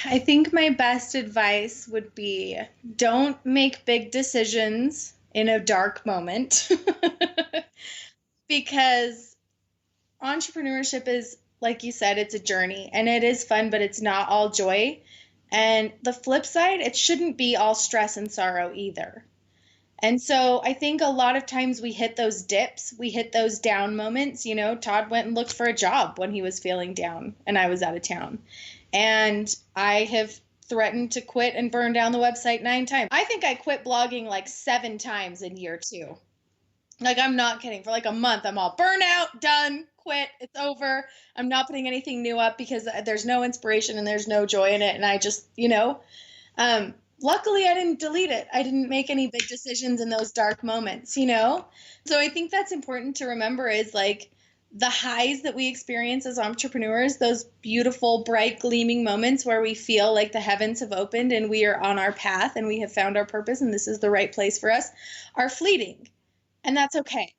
I think my best advice would be don't make big decisions in a dark moment because entrepreneurship is, like you said, it's a journey and it is fun, but it's not all joy. And the flip side, it shouldn't be all stress and sorrow either. And so I think a lot of times we hit those dips, we hit those down moments. Todd went and looked for a job when he was feeling down and I was out of town. And I have threatened to quit and burn down the website 9 times. I think I quit blogging like 7 times in year 2. Like, I'm not kidding. For like a month, I'm all burnout, done, quit, it's over. I'm not putting anything new up because there's no inspiration and there's no joy in it. And I just, luckily, I didn't delete it. I didn't make any big decisions in those dark moments, So I think that's important to remember is like the highs that we experience as entrepreneurs, those beautiful, bright, gleaming moments where we feel like the heavens have opened and we are on our path and we have found our purpose and this is the right place for us, are fleeting. And that's okay.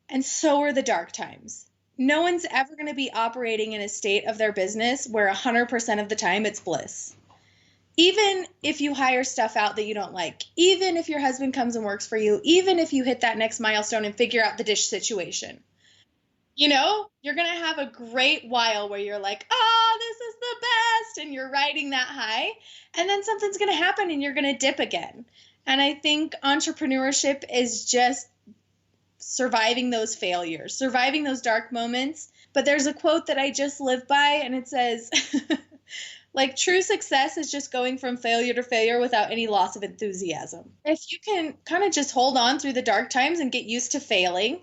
And so are the dark times. No one's ever going to be operating in a state of their business where 100% of the time it's bliss. Even if you hire stuff out that you don't like, even if your husband comes and works for you, even if you hit that next milestone and figure out the dish situation, you're going to have a great while where you're like, oh, this is the best. And you're riding that high. And then something's going to happen and you're going to dip again. And I think entrepreneurship is just surviving those failures, surviving those dark moments. But there's a quote that I just live by and it says, like, true success is just going from failure to failure without any loss of enthusiasm. If you can kind of just hold on through the dark times and get used to failing,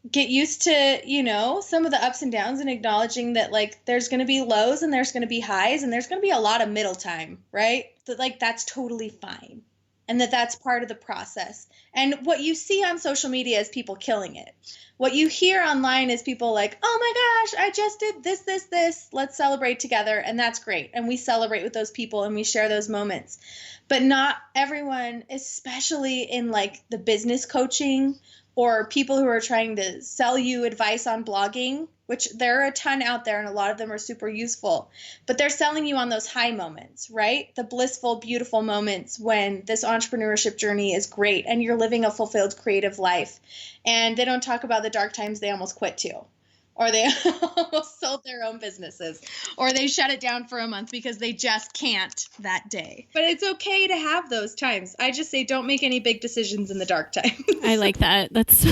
get used to, some of the ups and downs and acknowledging that, like, there's going to be lows and there's going to be highs and there's going to be a lot of middle time, right? That, like, that's totally fine. And that's part of the process. And what you see on social media is people killing it. What you hear online is people like, oh my gosh, I just did this. Let's celebrate together. And that's great. And we celebrate with those people and we share those moments. But not everyone, especially in like the business coaching or people who are trying to sell you advice on blogging, which there are a ton out there and a lot of them are super useful, but they're selling you on those high moments, right? The blissful, beautiful moments when this entrepreneurship journey is great and you're living a fulfilled creative life. And they don't talk about the dark times they almost quit to, or they almost sold their own businesses, or they shut it down for a month because they just can't that day. But it's okay to have those times. I just say don't make any big decisions in the dark times. I like that. That's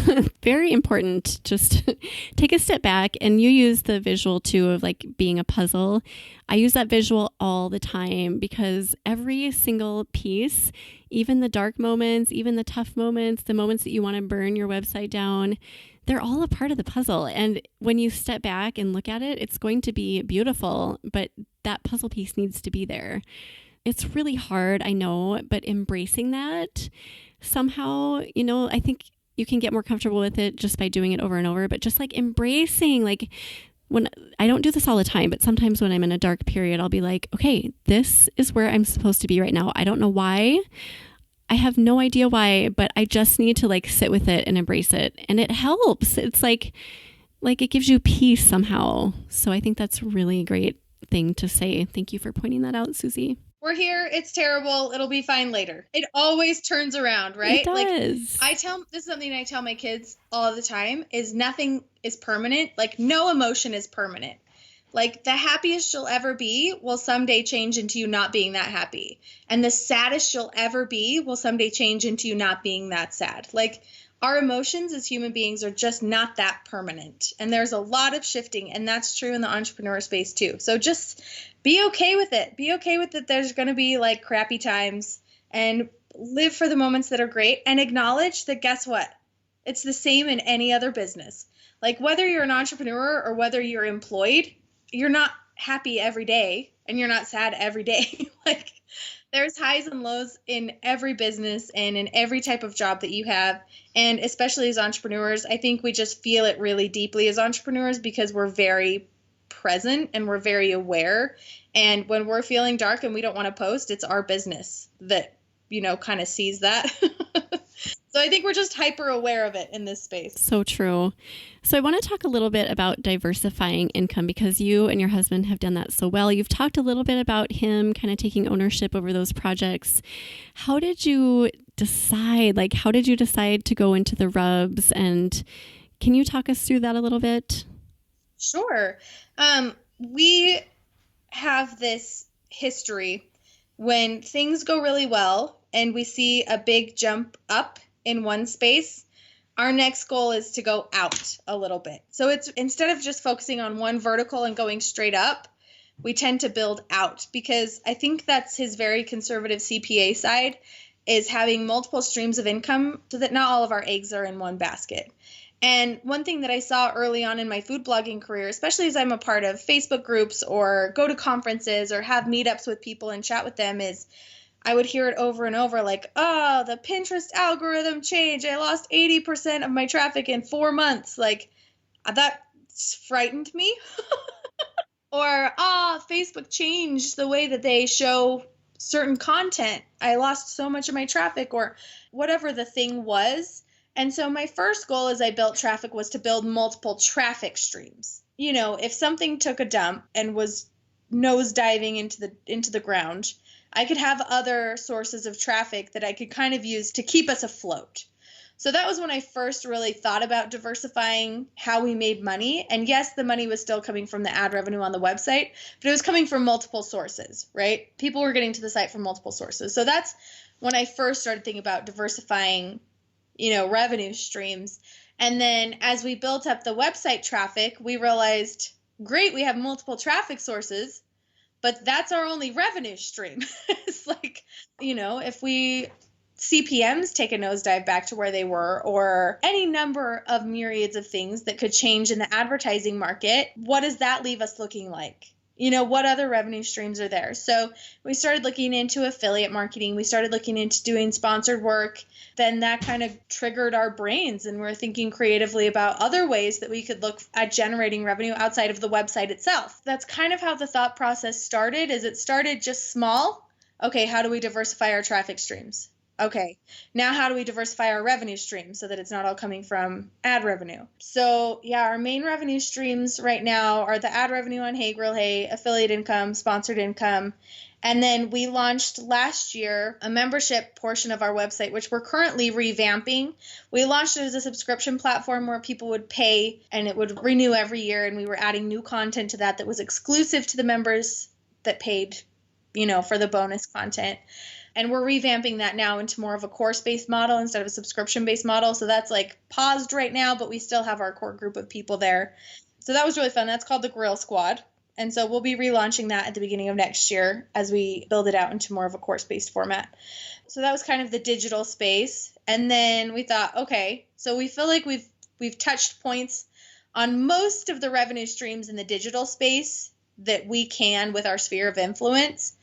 very important. Just take a step back, and you use the visual too of like being a puzzle. I use that visual all the time because every single piece, even the dark moments, even the tough moments, the moments that you want to burn your website down, they're all a part of the puzzle. And when you step back and look at it, it's going to be beautiful, but that puzzle piece needs to be there. It's really hard, I know, but embracing that somehow, I think you can get more comfortable with it just by doing it over and over, but just like embracing, like when I don't do this all the time, but sometimes when I'm in a dark period, I'll be like, okay, this is where I'm supposed to be right now. I don't know why. I have no idea why, but I just need to like sit with it and embrace it. And it helps. It's like it gives you peace somehow. So I think that's a really great thing to say. Thank you for pointing that out, Susie. We're here. It's terrible. It'll be fine later. It always turns around, right? It does. Like this is something I tell my kids all the time is nothing is permanent. Like no emotion is permanent. Like the happiest you'll ever be will someday change into you not being that happy. And the saddest you'll ever be will someday change into you not being that sad. Like our emotions as human beings are just not that permanent. And there's a lot of shifting, and that's true in the entrepreneur space too. So just be okay with it. Be okay with it. There's going to be like crappy times, and live for the moments that are great, and acknowledge that guess what? It's the same in any other business. Like whether you're an entrepreneur or whether you're employed, you're not happy every day and you're not sad every day. Like there's highs and lows in every business and in every type of job that you have. And especially as entrepreneurs, I think we just feel it really deeply as entrepreneurs because we're very present and we're very aware. And when we're feeling dark and we don't want to post, it's our business that, kind of sees that. So I think we're just hyper aware of it in this space. So true. So I want to talk a little bit about diversifying income because you and your husband have done that so well. You've talked a little bit about him kind of taking ownership over those projects. How did you decide? Like, how did you decide to go into the rubs? And can you talk us through that a little bit? Sure. We have this history when things go really well and we see a big jump up in one space, our next goal is to go out a little bit. So it's instead of just focusing on one vertical and going straight up, we tend to build out because I think that's his very conservative CPA side is having multiple streams of income so that not all of our eggs are in one basket. And one thing that I saw early on in my food blogging career, especially as I'm a part of Facebook groups or go to conferences or have meetups with people and chat with them is I would hear it over and over like, oh, the Pinterest algorithm changed. I lost 80% of my traffic in 4 months. Like that frightened me. Or, Facebook changed the way that they show certain content. I lost so much of my traffic or whatever the thing was. And so my first goal as I built traffic was to build multiple traffic streams. If something took a dump and was nosediving into the ground, I could have other sources of traffic that I could kind of use to keep us afloat. So that was when I first really thought about diversifying how we made money. And yes, the money was still coming from the ad revenue on the website, but it was coming from multiple sources, right? People were getting to the site from multiple sources. So that's when I first started thinking about diversifying, revenue streams. And then as we built up the website traffic, we realized, great, we have multiple traffic sources, but that's our only revenue stream. It's like, if we CPMs take a nosedive back to where they were, or any number of myriads of things that could change in the advertising market, what does that leave us looking like? What other revenue streams are there? So we started looking into affiliate marketing. We started looking into doing sponsored work. Then that kind of triggered our brains, and we're thinking creatively about other ways that we could look at generating revenue outside of the website itself. That's kind of how the thought process started, is it started just small. Okay, how do we diversify our traffic streams? Okay, now how do we diversify our revenue stream so that it's not all coming from ad revenue? So yeah, our main revenue streams right now are the ad revenue on Hey Grill Hey, affiliate income, sponsored income. And then we launched last year a membership portion of our website, which we're currently revamping. We launched it as a subscription platform where people would pay and it would renew every year. And we were adding new content to that was exclusive to the members that paid, for the bonus content. And we're revamping that now into more of a course-based model instead of a subscription-based model. So that's like paused right now, but we still have our core group of people there. So that was really fun. That's called the Grill Squad. And so we'll be relaunching that at the beginning of next year as we build it out into more of a course-based format. So that was kind of the digital space. And then we thought, okay, so we feel like we've touched points on most of the revenue streams in the digital space that we can with our sphere of influence.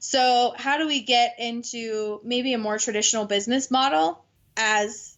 So how do we get into maybe a more traditional business model as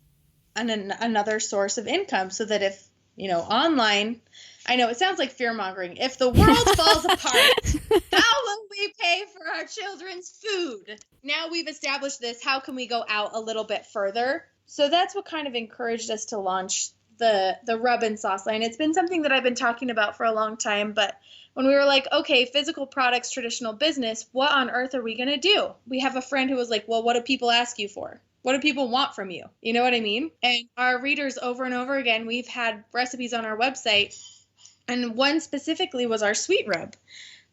another source of income so that if, online, I know it sounds like fear-mongering. If the world falls apart, how will we pay for our children's food? Now we've established this, how can we go out a little bit further? So that's what kind of encouraged us to launch the rub and sauce line. It's been something that I've been talking about for a long time, but when we were like, okay, physical products, traditional business, what on earth are we going to do? We have a friend who was like, well, what do people ask you for? What do people want from you? You know what I mean? And our readers over and over again, we've had recipes on our website. And one specifically was our sweet rub,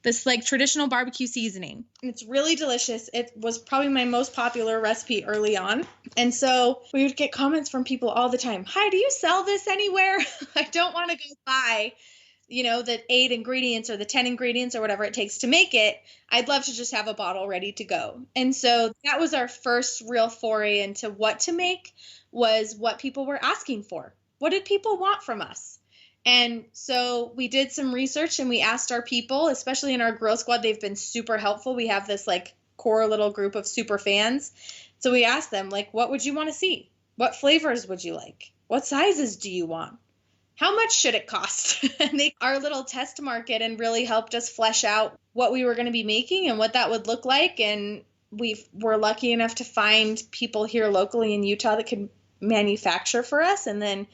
this like traditional barbecue seasoning. And it's really delicious. It was probably my most popular recipe early on. And so we would get comments from people all the time. Hi, do you sell this anywhere? I don't want to go buy, the 8 ingredients or the 10 ingredients or whatever it takes to make it. I'd love to just have a bottle ready to go. And so that was our first real foray into what to make, was what people were asking for. What did people want from us? And so we did some research and we asked our people, especially in our Grill Squad, they've been super helpful. We have this like core little group of super fans. So we asked them, like, what would you want to see? What flavors would you like? What sizes do you want? How much should it cost? And our little test market and really helped us flesh out what we were going to be making and what that would look like. And we were lucky enough to find people here locally in Utah that could manufacture for us. And then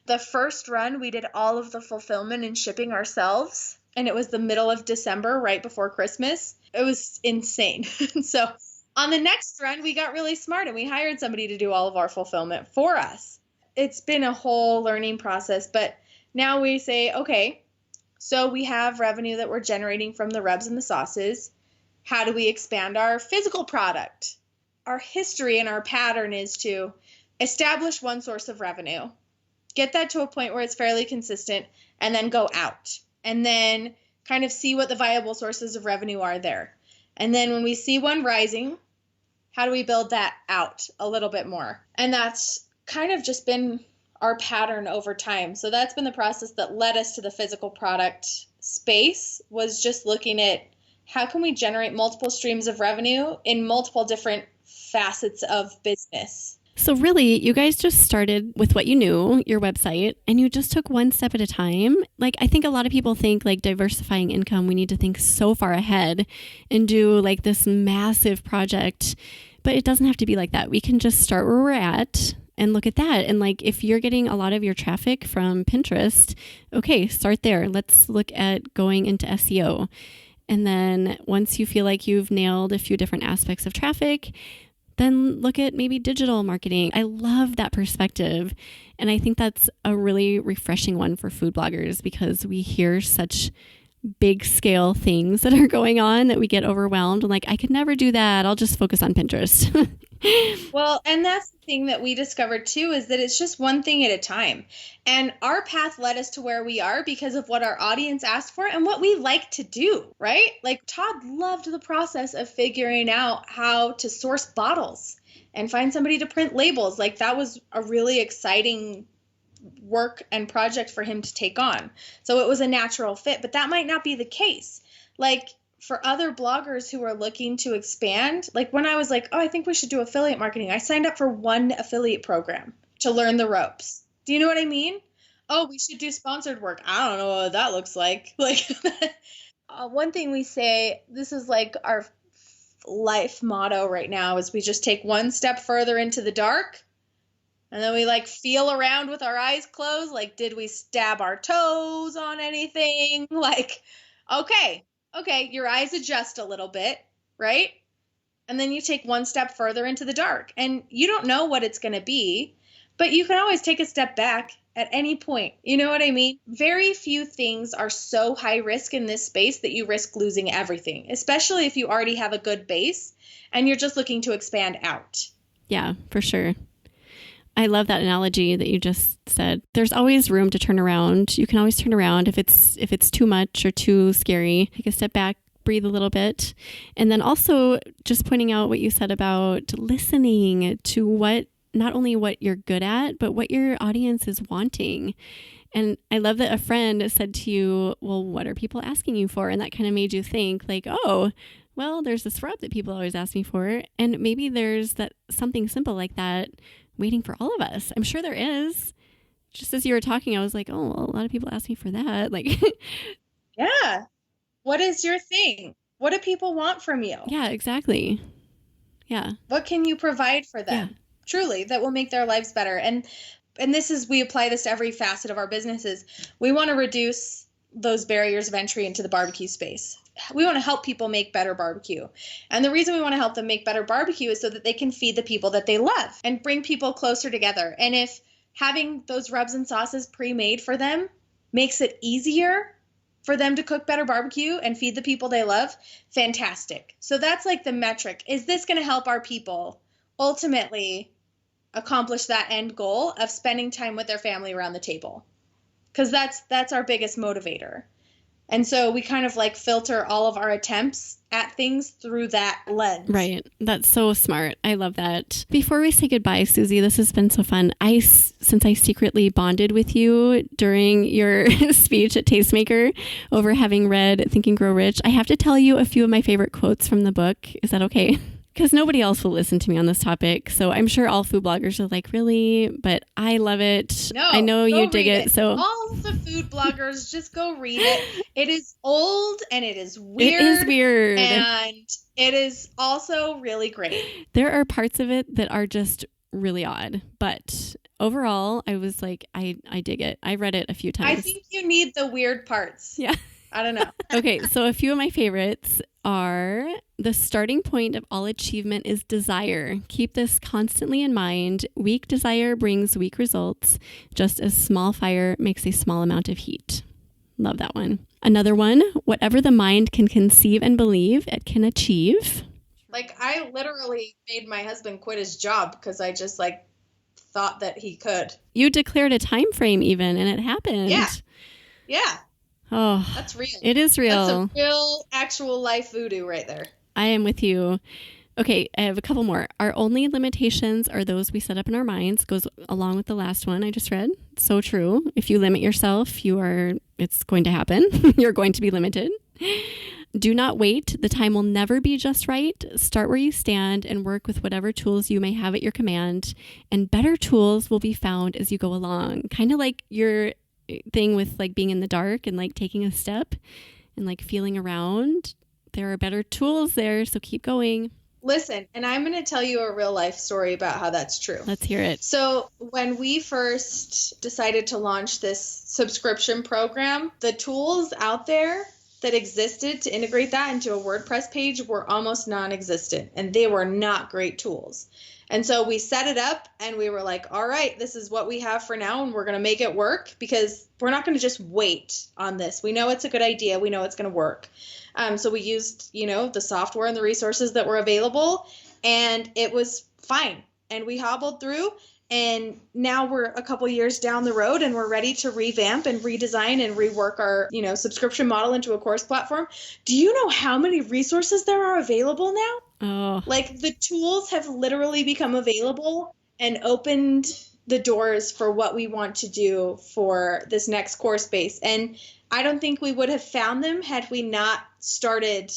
the first run, we did all of the fulfillment and shipping ourselves. And it was the middle of December, right before Christmas. It was insane. So on the next run, we got really smart and we hired somebody to do all of our fulfillment for us. It's been a whole learning process, but now we say, okay, so we have revenue that we're generating from the rubs and the sauces. How do we expand our physical product? Our history and our pattern is to establish one source of revenue, get that to a point where it's fairly consistent, and then go out and then kind of see what the viable sources of revenue are there. And then when we see one rising, how do we build that out a little bit more? And that's kind of just been our pattern over time. So that's been the process that led us to the physical product space, was just looking at how can we generate multiple streams of revenue in multiple different facets of business. So really, you guys just started with what you knew, your website, and you just took one step at a time. Like, I think a lot of people think like diversifying income, we need to think so far ahead and do like this massive project, but it doesn't have to be like that. We can just start where we're at and look at that. And like, if you're getting a lot of your traffic from Pinterest, okay, start there. Let's look at going into SEO. And then once you feel like you've nailed a few different aspects of traffic, then look at maybe digital marketing. I love that perspective. And I think that's a really refreshing one for food bloggers, because we hear such big scale things that are going on that we get overwhelmed. I'm like, I could never do that. I'll just focus on Pinterest. Well, and that's the thing that we discovered too, is that it's just one thing at a time. And our path led us to where we are because of what our audience asked for and what we like to do, right? Like Todd loved the process of figuring out how to source bottles and find somebody to print labels. Like that was a really exciting work and project for him to take on. So it was a natural fit, but that might not be the case. Like for other bloggers who are looking to expand, like when I was like, oh, I think we should do affiliate marketing, I signed up for one affiliate program to learn the ropes. Do you know what I mean? Oh, we should do sponsored work. I don't know what that looks like. Like one thing we say, this is like our life motto right now is we just take one step further into the dark. And then we like feel around with our eyes closed. Like, did we stab our toes on anything? Like, okay, your eyes adjust a little bit, right? And then you take one step further into the dark. And you don't know what it's going to be, but you can always take a step back at any point. You know what I mean? Very few things are so high risk in this space that you risk losing everything, especially if you already have a good base and you're just looking to expand out. Yeah, for sure. I love that analogy that you just said. There's always room to turn around. You can always turn around if it's too much or too scary. Take a step back, breathe a little bit. And then also just pointing out what you said about listening to not only what you're good at, but what your audience is wanting. And I love that a friend said to you, well, what are people asking you for? And that kind of made you think like, oh, well, there's this rub that people always ask me for. And maybe there's something simple like that waiting for all of us. I'm sure there is. Just as you were talking, I was like, oh, well, a lot of people ask me for that. Like, yeah. What is your thing? What do people want from you? Yeah, exactly. Yeah. What can you provide for them? Yeah. Truly, that will make their lives better. And we apply this to every facet of our businesses. We want to reduce those barriers of entry into the barbecue space. We want to help people make better barbecue. And the reason we want to help them make better barbecue is so that they can feed the people that they love and bring people closer together. And if having those rubs and sauces pre-made for them makes it easier for them to cook better barbecue and feed the people they love, fantastic. So that's like the metric. Is this going to help our people ultimately accomplish that end goal of spending time with their family around the table? Because that's our biggest motivator. And so we kind of like filter all of our attempts at things through that lens. Right. That's so smart. I love that. Before we say goodbye, Susie, this has been so fun. Since I secretly bonded with you during your speech at Tastemaker over having read Think and Grow Rich, I have to tell you a few of my favorite quotes from the book. Is that okay? Because nobody else will listen to me on this topic. So I'm sure all food bloggers are like, really? But I love it. No, I know you dig it. So all the food bloggers, just go read it. It is old and it is weird. It is weird. And it is also really great. There are parts of it that are just really odd. But overall, I was like, I dig it. I read it a few times. I think you need the weird parts. Yeah. I don't know. Okay, so a few of my favorites are the starting point of all achievement is desire. Keep this constantly in mind. Weak desire brings weak results, just as small fire makes a small amount of heat. Love that one. Another one, whatever the mind can conceive and believe, it can achieve. Like, I literally made my husband quit his job because I just like thought that he could. You declared a time frame even, and it happened. Yeah. Oh, that's real. It is real. That's a real actual life voodoo right there. I am with you. Okay, I have a couple more. Our only limitations are those we set up in our minds. Goes along with the last one I just read. So true. If you limit yourself, it's going to happen. You're going to be limited. Do not wait. The time will never be just right. Start where you stand and work with whatever tools you may have at your command. And better tools will be found as you go along. Kind of like your thing with like being in the dark and like taking a step and like feeling around. There are better tools there, so keep going. Listen, and I'm going to tell you a real life story about how that's true. Let's hear it. So when we first decided to launch this subscription program, the tools out there that existed to integrate that into a WordPress page were almost non-existent, and they were not great tools. And so we set it up and we were like, all right, this is what we have for now, and we're going to make it work because we're not going to just wait on this. We know it's a good idea. We know it's going to work. So we used, the software and the resources that were available, and it was fine. And we hobbled through, and now we're a couple years down the road and we're ready to revamp and redesign and rework our, subscription model into a course platform. Do you know how many resources there are available now? Oh. Like, the tools have literally become available and opened the doors for what we want to do for this next course base. And I don't think we would have found them had we not started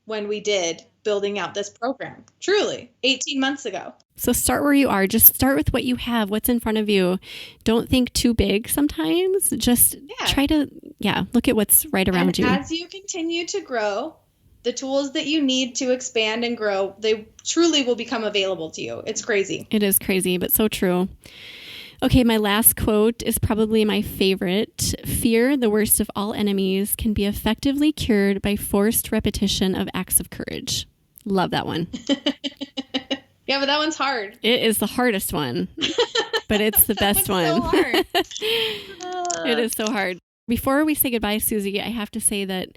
when we did building out this program. Truly, 18 months ago. So start where you are. Just start with what you have, what's in front of you. Don't think too big sometimes. Just try to, look at what's right around you. As you continue to grow, the tools that you need to expand and grow, they truly will become available to you. It's crazy. It is crazy, but so true. Okay, my last quote is probably my favorite. Fear, the worst of all enemies, can be effectively cured by forced repetition of acts of courage. Love that one. Yeah, but that one's hard. It is the hardest one, but it's the best one. So hard. It is so hard. Before we say goodbye, Susie, I have to say that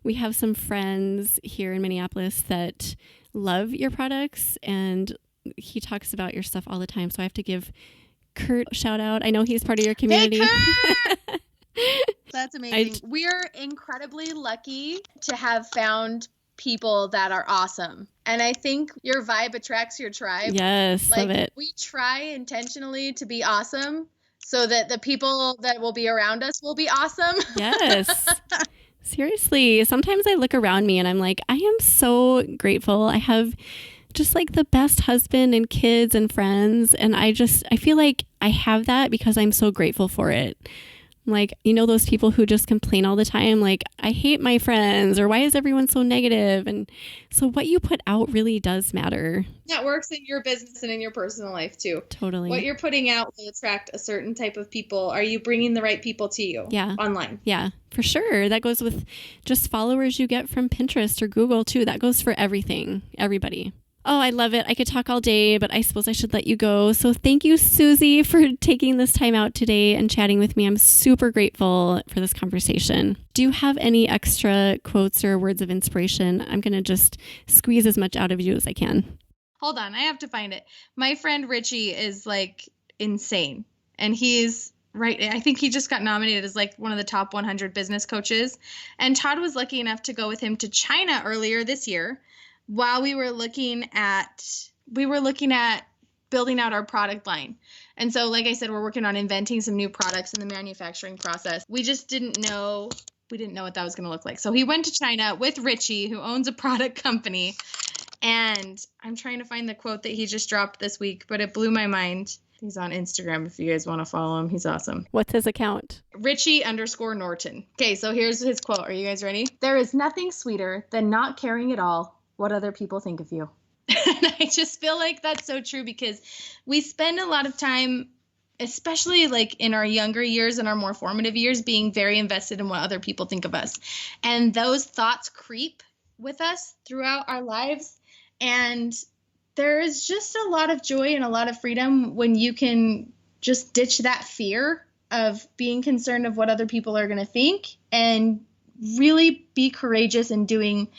we have some friends here in Minneapolis that love your products, and he talks about your stuff all the time. So I have to give Kurt a shout out. I know he's part of your community. Hey, Kurt! That's amazing. We're incredibly lucky to have found people that are awesome. And I think your vibe attracts your tribe. Yes, love it. We try intentionally to be awesome so that the people that will be around us will be awesome. Yes. Seriously. Sometimes I look around me and I'm like, I am so grateful. I have just like the best husband and kids and friends. And I feel like I have that because I'm so grateful for it. Like, you know, those people who just complain all the time, like, I hate my friends, or why is everyone so negative? And so what you put out really does matter. That works in your business and in your personal life too. Totally. What you're putting out will attract a certain type of people. Are you bringing the right people to you? Yeah. Online? Yeah, for sure. That goes with just followers you get from Pinterest or Google too. That goes for everything, everybody. Oh, I love it. I could talk all day, but I suppose I should let you go. So thank you, Susie, for taking this time out today and chatting with me. I'm super grateful for this conversation. Do you have any extra quotes or words of inspiration? I'm going to just squeeze as much out of you as I can. Hold on. I have to find it. My friend Richie is like insane. And he's right. I think he just got nominated as like one of the top 100 business coaches. And Todd was lucky enough to go with him to China earlier this year. While we were looking at building out our product line. And so, like I said, we're working on inventing some new products in the manufacturing process. We just didn't know what that was going to look like. So he went to China with Richie, who owns a product company. And I'm trying to find the quote that he just dropped this week, but it blew my mind. He's on Instagram if you guys want to follow him. He's awesome. What's his account? Richie_Norton. Okay, so here's his quote. Are you guys ready? There is nothing sweeter than not caring at all what other people think of you. And I just feel like that's so true because we spend a lot of time, especially like in our younger years and our more formative years, being very invested in what other people think of us. And those thoughts creep with us throughout our lives. And there is just a lot of joy and a lot of freedom when you can just ditch that fear of being concerned of what other people are going to think and really be courageous in doing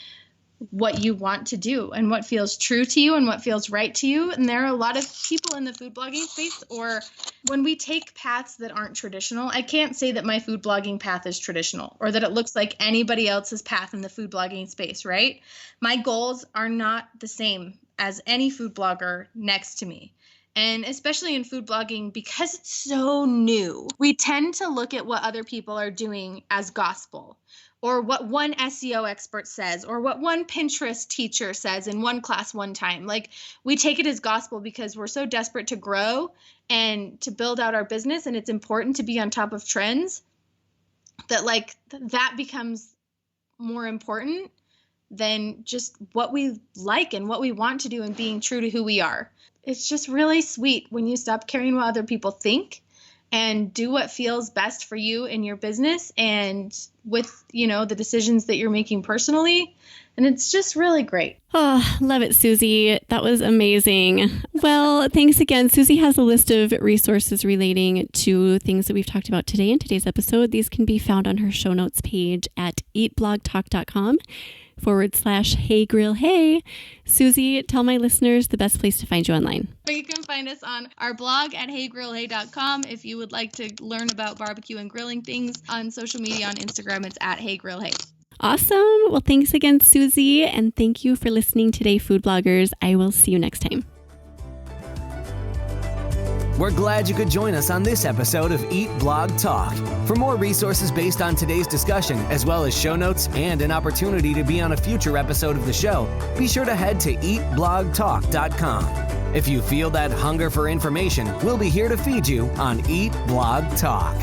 what you want to do and what feels true to you and what feels right to you. And there are a lot of people in the food blogging space, or when we take paths that aren't traditional. I can't say that my food blogging path is traditional or that it looks like anybody else's path in the food blogging space, right? My goals are not the same as any food blogger next to me. And especially in food blogging, because it's so new, we tend to look at what other people are doing as gospel, or what one SEO expert says, or what one Pinterest teacher says in one class one time. Like, we take it as gospel because we're so desperate to grow and to build out our business, and it's important to be on top of trends, that like that becomes more important than just what we like and what we want to do and being true to who we are. It's just really sweet when you stop caring what other people think and do what feels best for you in your business and with, you know, the decisions that you're making personally. And it's just really great. Oh, love it, Susie. That was amazing. Well, thanks again. Susie has a list of resources relating to things that we've talked about today in today's episode. These can be found on her show notes page at eatblogtalk.com/Hey Grill Hey. Susie, tell my listeners the best place to find you online. You can find us on our blog at heygrillhey.com. If you would like to learn about barbecue and grilling things, on social media, on Instagram, it's at heygrillhey. Awesome. Well, thanks again, Susie. And thank you for listening today, food bloggers. I will see you next time. We're glad you could join us on this episode of Eat Blog Talk. For more resources based on today's discussion, as well as show notes and an opportunity to be on a future episode of the show, be sure to head to eatblogtalk.com. If you feel that hunger for information, we'll be here to feed you on Eat Blog Talk.